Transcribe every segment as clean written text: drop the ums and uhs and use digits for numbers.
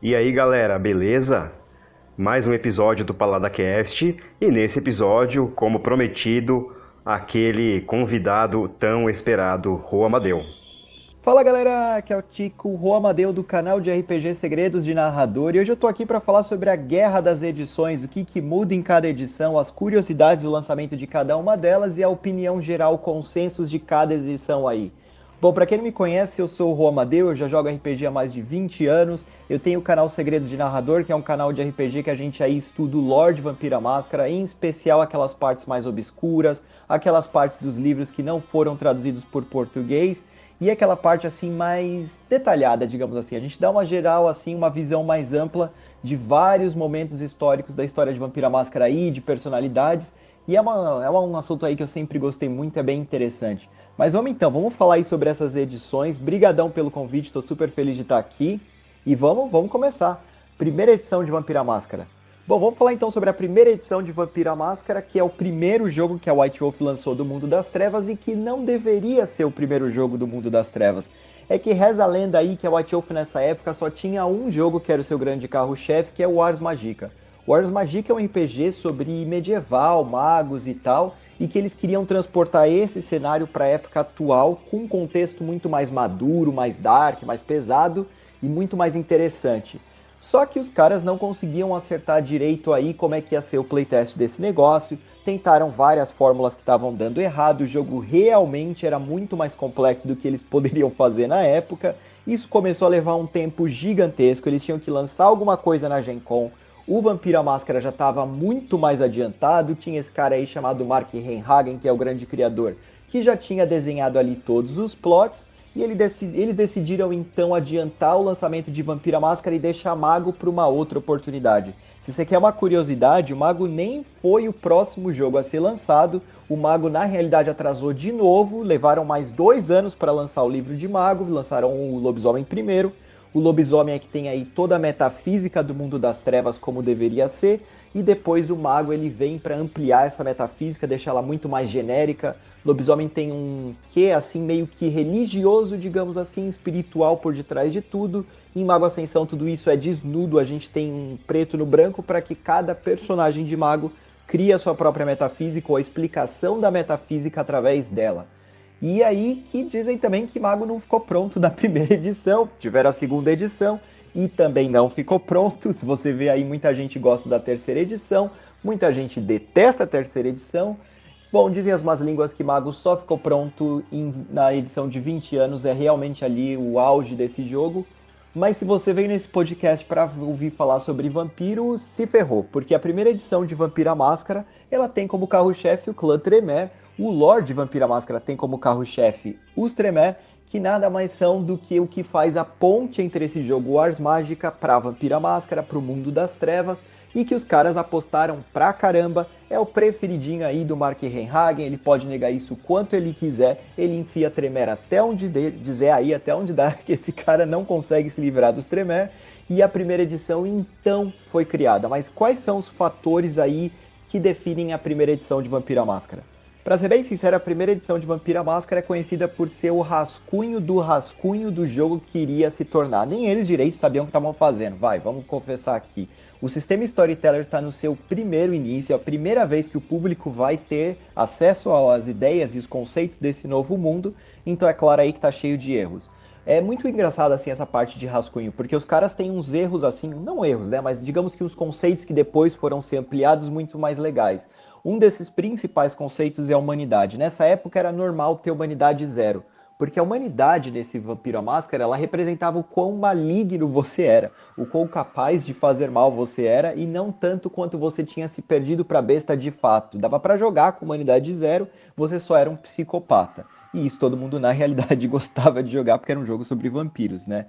E aí galera, beleza? Mais um episódio do PaladaCast e nesse episódio, como prometido, aquele convidado tão esperado, Rô Amadeu. Fala galera, aqui é o Tico, o Amadeu do canal de RPG Segredos de Narrador e hoje eu tô aqui para falar sobre a guerra das edições, o que muda em cada edição, as curiosidades do lançamento de cada uma delas e a opinião geral, consensos de cada edição aí. Bom, para quem não me conhece, eu sou o Amadeu, eu já jogo RPG há mais de 20 anos, eu tenho o canal Segredos de Narrador, que é um canal de RPG que a gente aí estuda o lore de Vampira Máscara, em especial aquelas partes mais obscuras, aquelas partes dos livros que não foram traduzidos por português, e aquela parte assim mais detalhada, digamos assim. A gente dá uma geral assim, uma visão mais ampla de vários momentos históricos da história de Vampira Máscara aí, de personalidades. E é um assunto aí que eu sempre gostei muito, é bem interessante. Mas vamos então, vamos falar aí sobre essas edições. Brigadão pelo convite, estou super feliz de estar aqui. E vamos começar. Primeira edição de Vampira Máscara. Bom, vamos falar então sobre a primeira edição de Vampira Máscara, que é o primeiro jogo que a White Wolf lançou do Mundo das Trevas e que não deveria ser o primeiro jogo do Mundo das Trevas. É que reza a lenda aí que a White Wolf nessa época só tinha um jogo que era o seu grande carro-chefe, que é o Ars Magica. O Ars Magica é um RPG sobre medieval, magos e tal, e que eles queriam transportar esse cenário para a época atual com um contexto muito mais maduro, mais dark, mais pesado e muito mais interessante. Só que os caras não conseguiam acertar direito aí como é que ia ser o playtest desse negócio, tentaram várias fórmulas que estavam dando errado, o jogo realmente era muito mais complexo do que eles poderiam fazer na época, isso começou a levar um tempo gigantesco, eles tinham que lançar alguma coisa na Gen Con, o Vampira Máscara já estava muito mais adiantado, tinha esse cara aí chamado Mark Reinhagen, que é o grande criador, que já tinha desenhado ali todos os plots, e eles decidiram então adiantar o lançamento de Vampira Máscara e deixar Mago para uma outra oportunidade. Se você quer uma curiosidade, o Mago nem foi o próximo jogo a ser lançado. O Mago na realidade atrasou de novo, levaram mais 2 anos para lançar o livro de Mago, lançaram o Lobisomem primeiro. O Lobisomem é que tem aí toda a metafísica do mundo das trevas como deveria ser, e depois o Mago ele vem para ampliar essa metafísica, deixá-la muito mais genérica. Lobisomem tem um quê assim meio que religioso, digamos assim, espiritual por detrás de tudo. Em Mago Ascensão tudo isso é desnudo, a gente tem um preto no branco para que cada personagem de Mago crie a sua própria metafísica ou a explicação da metafísica através dela. E aí que dizem também que Mago não ficou pronto na primeira edição, tiveram a segunda edição e também não ficou pronto. Se você vê aí, muita gente gosta da terceira edição, muita gente detesta a terceira edição. Bom, dizem as más línguas que Mago só ficou pronto na edição de 20 anos, é realmente ali o auge desse jogo. Mas se você veio nesse podcast para ouvir falar sobre vampiro, se ferrou, porque a primeira edição de Vampira Máscara, ela tem como carro-chefe o clã Tremere, o Lorde Vampira Máscara tem como carro-chefe os Tremere, que nada mais são do que o que faz a ponte entre esse jogo Ars Mágica para Vampira Máscara, para o mundo das trevas, e que os caras apostaram pra caramba, é o preferidinho aí do Mark Reinhagen, ele pode negar isso o quanto ele quiser, ele enfia Tremere até onde dizer aí, até onde dá, que esse cara não consegue se livrar dos Tremere, e a primeira edição então foi criada. Mas quais são os fatores aí que definem a primeira edição de Vampira Máscara? Pra ser bem sincero, a primeira edição de Vampira Máscara é conhecida por ser o rascunho do jogo que iria se tornar. Nem eles direito sabiam o que estavam fazendo. Vamos confessar aqui. O sistema Storyteller está no seu primeiro início, é a primeira vez que o público vai ter acesso às ideias e os conceitos desse novo mundo, então é claro aí que está cheio de erros. É muito engraçado assim essa parte de rascunho, porque os caras têm uns erros assim, não erros, né, mas digamos que os conceitos que depois foram ser ampliados muito mais legais. Um desses principais conceitos é a humanidade. Nessa época era normal ter humanidade zero, porque a humanidade nesse Vampiro à Máscara, ela representava o quão maligno você era, o quão capaz de fazer mal você era, e não tanto quanto você tinha se perdido para besta de fato. Dava para jogar com humanidade zero, você só era um psicopata. E isso todo mundo na realidade gostava de jogar, porque era um jogo sobre vampiros, né?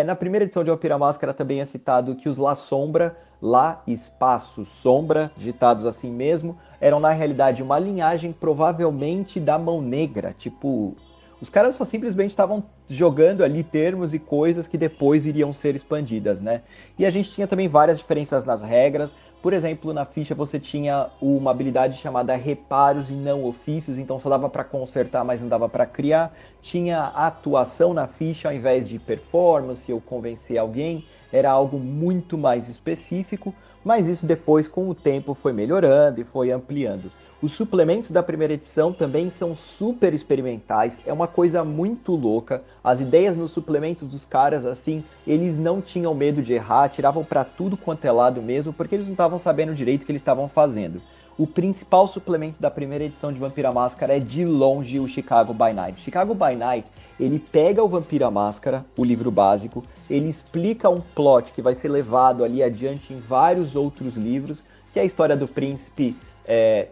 Na primeira edição de Vampiro à Máscara também é citado que os La Sombra, Lá, espaço, sombra, digitados assim mesmo, eram na realidade uma linhagem provavelmente da Mão Negra. Tipo, os caras só simplesmente estavam jogando ali termos e coisas que depois iriam ser expandidas, né? E a gente tinha também várias diferenças nas regras. Por exemplo, na ficha você tinha uma habilidade chamada reparos e não ofícios, então só dava para consertar, mas não dava para criar. Tinha atuação na ficha ao invés de performance ou convencer alguém. era algo muito mais específico, mas isso depois, com o tempo, foi melhorando e foi ampliando. Os suplementos da primeira edição também são super experimentais, é uma coisa muito louca. As ideias nos suplementos dos caras, assim, eles não tinham medo de errar, tiravam pra tudo quanto é lado mesmo, porque eles não estavam sabendo direito o que eles estavam fazendo. O principal suplemento da primeira edição de Vampira Máscara é de longe o Chicago by Night. Chicago by Night, ele pega o Vampira Máscara, o livro básico, ele explica um plot que vai ser levado ali adiante em vários outros livros, que é a história do príncipe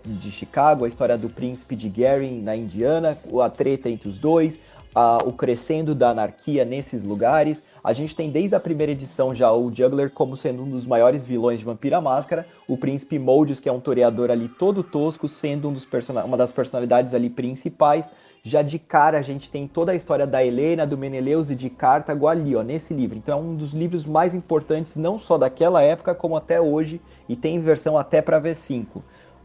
de Chicago, a história do príncipe de Gary na Indiana, a treta entre os dois, o crescendo da anarquia nesses lugares. A gente tem desde a primeira edição já o Juggler como sendo um dos maiores vilões de Vampira Máscara, o príncipe Moldius, que é um toreador ali todo tosco, sendo uma das personalidades ali principais. Já de cara a gente tem toda a história da Helena, do Menelaus e de Cartago ali, ó, nesse livro. Então é um dos livros mais importantes, não só daquela época, como até hoje, e tem versão até para V5.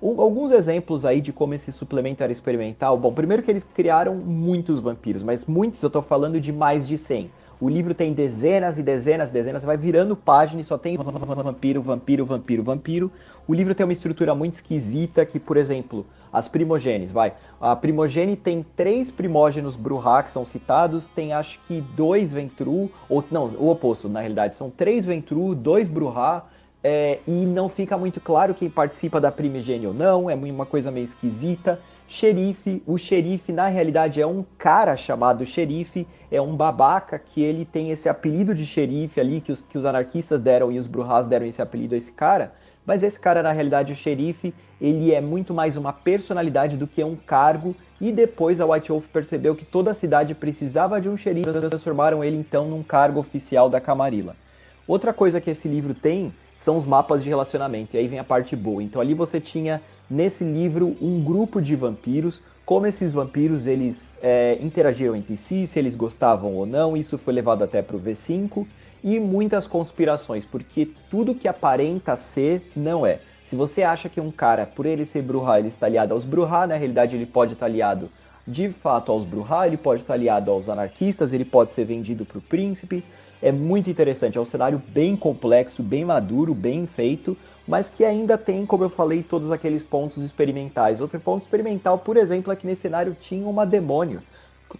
Alguns exemplos aí de como esse suplemento era experimental. Bom, primeiro que eles criaram muitos vampiros, mas muitos eu tô falando de mais de 100. O livro tem dezenas e dezenas, dezenas, vai virando página e só tem vampiro, vampiro, vampiro, vampiro. O livro tem uma estrutura muito esquisita que, por exemplo, as primogênies, vai. A primogênie tem 3 primógenos Brujah que são citados, tem acho que 2 Ventru, ou não, o oposto na realidade, são 3 Ventru, 2 Brujah, e não fica muito claro quem participa da primigênia ou não, é uma coisa meio esquisita. Xerife, o xerife na realidade é um cara chamado xerife, é um babaca que ele tem esse apelido de xerife ali, que os anarquistas deram e os Brujahs deram esse apelido a esse cara, mas esse cara na realidade, o xerife, ele é muito mais uma personalidade do que um cargo, e depois a White Wolf percebeu que toda a cidade precisava de um xerife, e transformaram ele então num cargo oficial da Camarilla. Outra coisa que esse livro tem são os mapas de relacionamento, e aí vem a parte boa. Então ali você tinha, nesse livro, um grupo de vampiros, como esses vampiros eles interagiam entre si, se eles gostavam ou não, isso foi levado até para o V5, e muitas conspirações, porque tudo que aparenta ser, não é. Se você acha que um cara, por ele ser Brujah, ele está aliado aos Brujah, na realidade ele pode estar aliado de fato aos Brujah, ele pode estar aliado aos anarquistas, ele pode ser vendido para o príncipe. É muito interessante, é um cenário bem complexo, bem maduro, bem feito, mas que ainda tem, como eu falei, todos aqueles pontos experimentais. Outro ponto experimental, por exemplo, é que nesse cenário tinha uma demônio.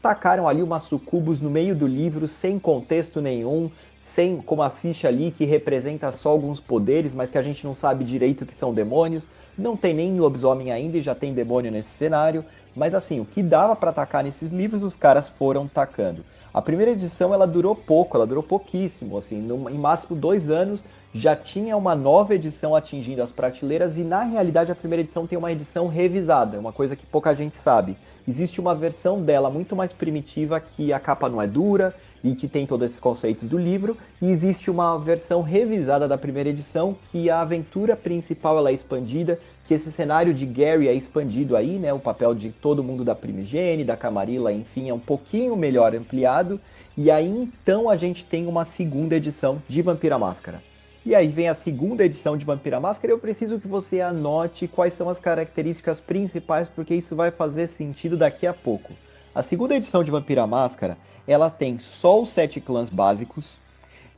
Tacaram ali umas sucubus no meio do livro, sem contexto nenhum, sem como a ficha ali que representa só alguns poderes, mas que a gente não sabe direito que são demônios. Não tem nem lobisomem ainda e já tem demônio nesse cenário. Mas assim, o que dava para atacar nesses livros, os caras foram tacando. A primeira edição ela durou pouco, ela durou pouquíssimo, assim, em máximo 2 anos já tinha uma nova edição atingindo as prateleiras e na realidade a primeira edição tem uma edição revisada, uma coisa que pouca gente sabe. Existe uma versão dela muito mais primitiva que a capa não é dura e que tem todos esses conceitos do livro, e existe uma versão revisada da primeira edição que a aventura principal ela é expandida, que esse cenário de Gary é expandido aí, né, o papel de todo mundo da Primigene, da Camarilla, enfim, é um pouquinho melhor ampliado, e aí então a gente tem uma segunda edição de Vampira Máscara. E aí vem a segunda edição de Vampira Máscara, e eu preciso que você anote quais são as características principais, porque isso vai fazer sentido daqui a pouco. A segunda edição de Vampira Máscara, ela tem só os 7 clãs básicos,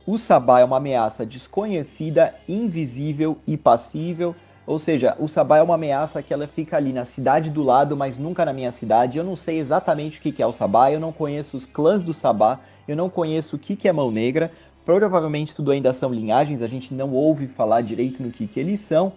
o Sabá é uma ameaça desconhecida, invisível e passível, ou seja, o Sabá é uma ameaça que ela fica ali na cidade do lado, mas nunca na minha cidade. Eu não sei exatamente o que é o Sabá, eu não conheço os clãs do Sabá, eu não conheço o que é Mão Negra. Provavelmente tudo ainda são linhagens, a gente não ouve falar direito no que eles são.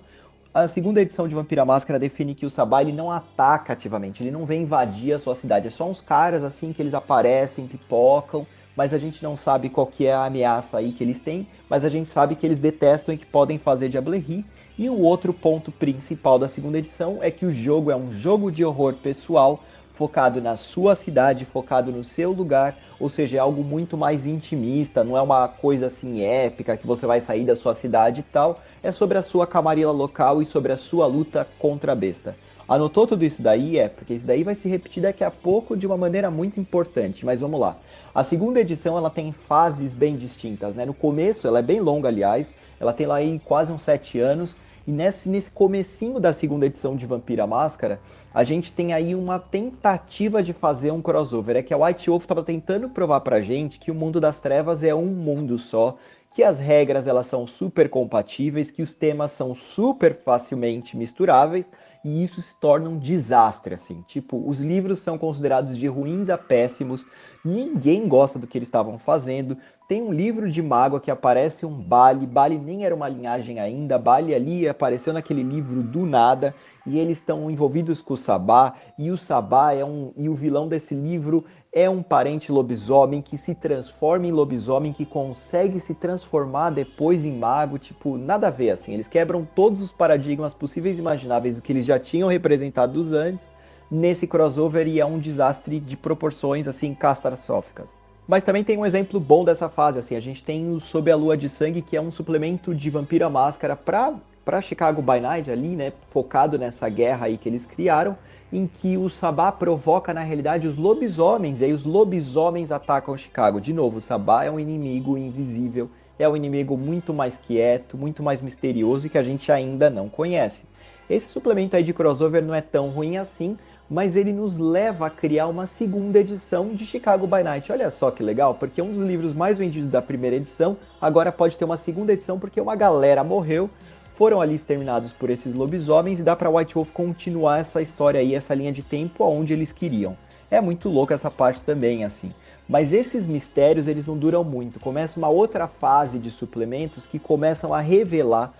A segunda edição de Vampira Máscara define que o Sabá ele não ataca ativamente, ele não vem invadir a sua cidade. É só uns caras assim que eles aparecem, pipocam, mas a gente não sabe qual que é a ameaça aí que eles têm, mas a gente sabe que eles detestam e que podem fazer diablerie. E o outro ponto principal da segunda edição é que o jogo é um jogo de horror pessoal, focado na sua cidade, focado no seu lugar, ou seja, é algo muito mais intimista, não é uma coisa assim épica que você vai sair da sua cidade e tal, é sobre a sua camarilla local e sobre a sua luta contra a besta. Anotou tudo isso daí? Porque isso daí vai se repetir daqui a pouco de uma maneira muito importante, mas vamos lá. A segunda edição ela tem fases bem distintas, né? No começo, ela é bem longa, aliás, ela tem lá aí quase uns 7 anos, e nesse comecinho da segunda edição de Vampira Máscara, a gente tem aí uma tentativa de fazer um crossover. É que a White Wolf estava tentando provar pra gente que o mundo das trevas é um mundo só, que as regras elas são super compatíveis, que os temas são super facilmente misturáveis, e isso se torna um desastre, assim. Tipo, os livros são considerados de ruins a péssimos, ninguém gosta do que eles estavam fazendo. Tem um livro de mágoa que aparece um Bali nem era uma linhagem ainda, Bali ali apareceu naquele livro do nada, e eles estão envolvidos com o Sabá, e o Sabá e o vilão desse livro é um parente lobisomem que se transforma em lobisomem, que consegue se transformar depois em mago, tipo, nada a ver, assim. Eles quebram todos os paradigmas possíveis e imagináveis do que eles já tinham representado antes nesse crossover, e é um desastre de proporções, assim, catastróficas. Mas também tem um exemplo bom dessa fase, assim, a gente tem o Sob a Lua de Sangue, que é um suplemento de Vampira Máscara para Chicago by Night ali, né, focado nessa guerra aí que eles criaram, em que o Sabá provoca, na realidade, os lobisomens, e aí os lobisomens atacam Chicago. De novo, o Sabá é um inimigo invisível, é um inimigo muito mais quieto, muito mais misterioso e que a gente ainda não conhece. Esse suplemento aí de crossover não é tão ruim assim, mas ele nos leva a criar uma segunda edição de Chicago by Night. Olha só que legal, porque um dos livros mais vendidos da primeira edição agora pode ter uma segunda edição porque uma galera morreu, foram ali exterminados por esses lobisomens e dá para White Wolf continuar essa história aí, essa linha de tempo aonde eles queriam. É muito louco essa parte também, assim. Mas esses mistérios, eles não duram muito. Começa uma outra fase de suplementos que começam a revelar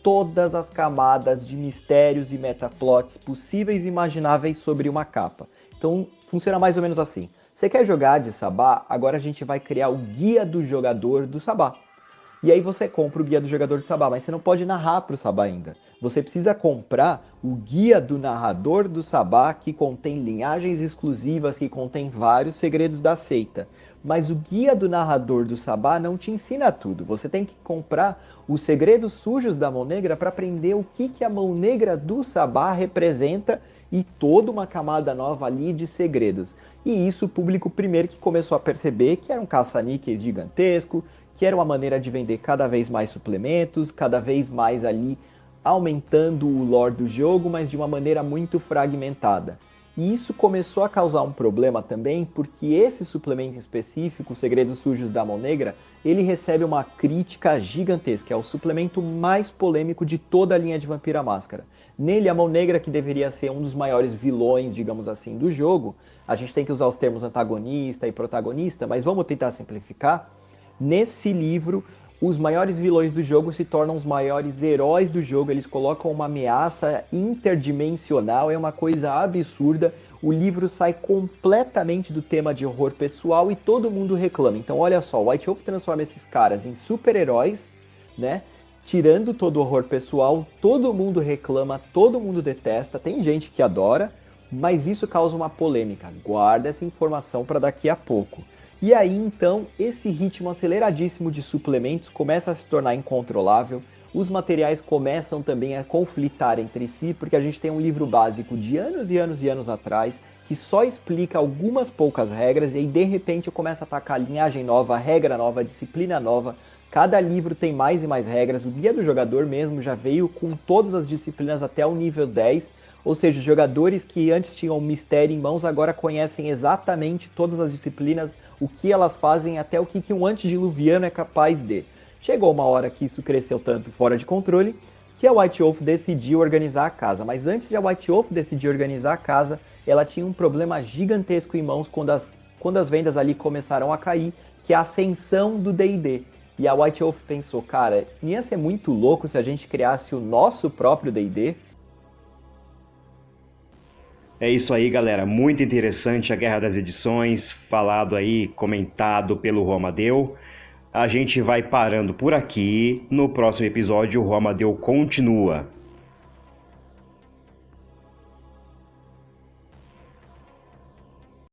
todas as camadas de mistérios e metaplots possíveis e imagináveis sobre uma capa. Então, funciona mais ou menos assim. Você quer jogar de Sabá? Agora a gente vai criar o guia do jogador do Sabá. E aí você compra o guia do jogador do Sabá, mas você não pode narrar para o Sabá ainda. Você precisa comprar o guia do narrador do Sabá, que contém linhagens exclusivas, que contém vários segredos da seita. Mas o guia do narrador do Sabá não te ensina tudo. Você tem que comprar os segredos sujos da Mão Negra para aprender o que a Mão Negra do Sabá representa e toda uma camada nova ali de segredos. E isso o público primeiro que começou a perceber que era um caça-níqueis gigantesco, que era uma maneira de vender cada vez mais suplementos, cada vez mais ali aumentando o lore do jogo, mas de uma maneira muito fragmentada. E isso começou a causar um problema também, porque esse suplemento específico, os Segredos Sujos da Mão Negra, ele recebe uma crítica gigantesca, é o suplemento mais polêmico de toda a linha de Vampira Máscara. Nele, a Mão Negra, que deveria ser um dos maiores vilões, digamos assim, do jogo, a gente tem que usar os termos antagonista e protagonista, mas vamos tentar simplificar. Nesse livro, os maiores vilões do jogo se tornam os maiores heróis do jogo, eles colocam uma ameaça interdimensional, é uma coisa absurda. O livro sai completamente do tema de horror pessoal e todo mundo reclama. Então olha só, o White Wolf transforma esses caras em super-heróis, né? Tirando todo o horror pessoal, todo mundo reclama, todo mundo detesta, tem gente que adora, mas isso causa uma polêmica. Guarda essa informação para daqui a pouco. E aí, então, esse ritmo aceleradíssimo de suplementos começa a se tornar incontrolável, os materiais começam também a conflitar entre si, porque a gente tem um livro básico de anos e anos e anos atrás, que só explica algumas poucas regras, e aí, de repente, começa a atacar linhagem nova, regra nova, disciplina nova. Cada livro tem mais e mais regras, o Guia do Jogador mesmo já veio com todas as disciplinas até o nível 10, ou seja, os jogadores que antes tinham mistério em mãos agora conhecem exatamente todas as disciplinas, o que elas fazem, até o que um antediluviano é capaz de. Chegou uma hora que isso cresceu tanto fora de controle que a White Wolf decidiu organizar a casa. Mas antes de a White Wolf decidir organizar a casa, ela tinha um problema gigantesco em mãos quando as vendas ali começaram a cair, que é a ascensão do D&D. E a White Wolf pensou, cara, ia ser muito louco se a gente criasse o nosso próprio D&D. É isso aí, galera. Muito interessante a Guerra das Edições, falado aí, comentado pelo Romadeu. A gente vai parando por aqui. No próximo episódio, o Romadeu continua.